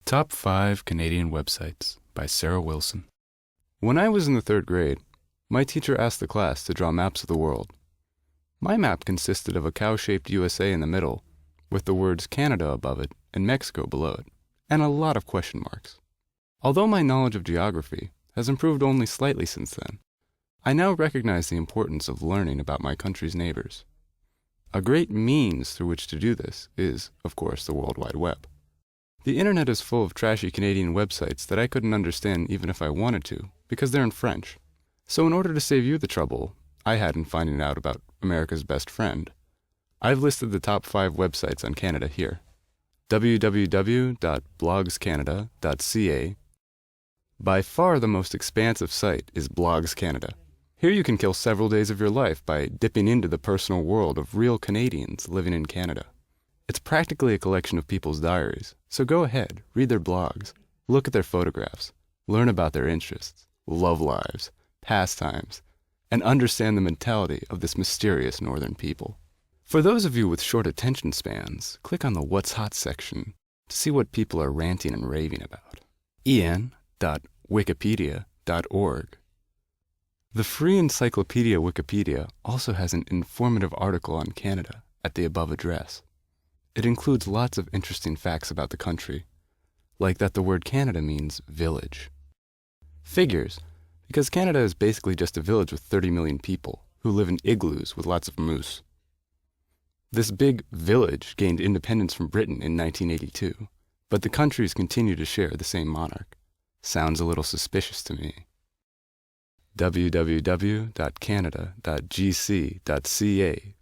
Top 5 Canadian Websites by Sarah Wilson. When I was in the 3rd grade, my teacher asked the class to draw maps of the world. My map consisted of a cow-shaped USA in the middle, with the words Canada above it and Mexico below it, and a lot of question marks. Although my knowledge of geography has improved only slightly since then, I now recognize the importance of learning about my country's neighbors. A great means through which to do this is, of course, the World Wide Web. The internet is full of trashy Canadian websites that I couldn't understand even if I wanted to, because they're in French. So in order to save you the trouble I had in finding out about America's best friend, I've listed the top 5 websites on Canada here. www.blogscanada.ca. By far the most expansive site is Blogs Canada. Here you can kill several days of your life by dipping into the personal world of real Canadians living in Canada. It's practically a collection of people's diaries, so go ahead, read their blogs, look at their photographs, learn about their interests, love lives, pastimes, and understand the mentality of this mysterious northern people. For those of you with short attention spans, click on the What's Hot section to see what people are ranting and raving about. en.wikipedia.org. The free encyclopedia Wikipedia also has an informative article on Canada at the above address. It includes lots of interesting facts about the country, like that the word Canada means village. Figures, because Canada is basically just a village with 30 million people who live in igloos with lots of moose. This big village gained independence from Britain in 1982, but the countries continue to share the same monarch. Sounds a little suspicious to me. www.canada.gc.ca.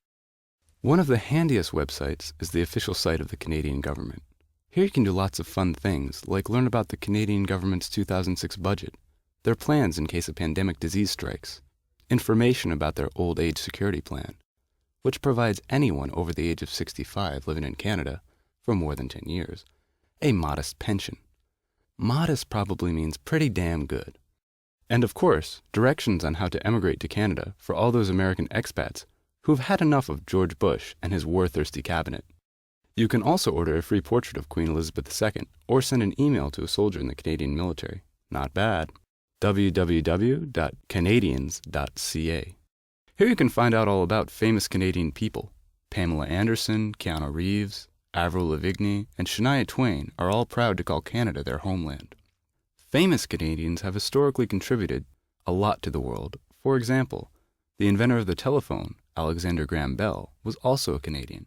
One of the handiest websites is the official site of the Canadian government. Here you can do lots of fun things, like learn about the Canadian government's 2006 budget, their plans in case a pandemic disease strikes, information about their old age security plan, which provides anyone over the age of 65 living in Canada for more than 10 years a modest pension. Modest probably means pretty damn good. And of course, directions on how to emigrate to Canada for all those American expats who've had enough of George Bush and his war-thirsty cabinet. You can also order a free portrait of Queen Elizabeth II or send an email to a soldier in the Canadian military. Not bad. www.canadians.ca. Here you can find out all about famous Canadian people. Pamela Anderson, Keanu Reeves, Avril Lavigne, and Shania Twain are all proud to call Canada their homeland. Famous Canadians have historically contributed a lot to the world. For example, the inventor of the telephone, Alexander Graham Bell, was also a Canadian.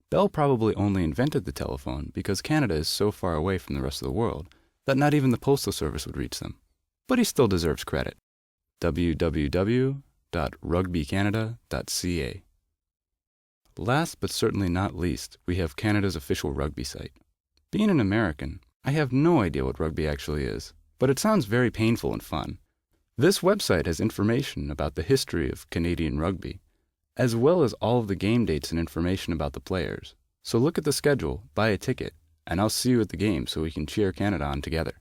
Bell probably only invented the telephone because Canada is so far away from the rest of the world that not even the Postal Service would reach them. But he still deserves credit. www.rugbycanada.ca. Last but certainly not least, we have Canada's official rugby site. Being an American, I have no idea what rugby actually is, but it sounds very painful and fun. This website has information about the history of Canadian rugby, as well as all of the game dates and information about the players. So look at the schedule, buy a ticket, and I'll see you at the game so we can cheer Canada on together.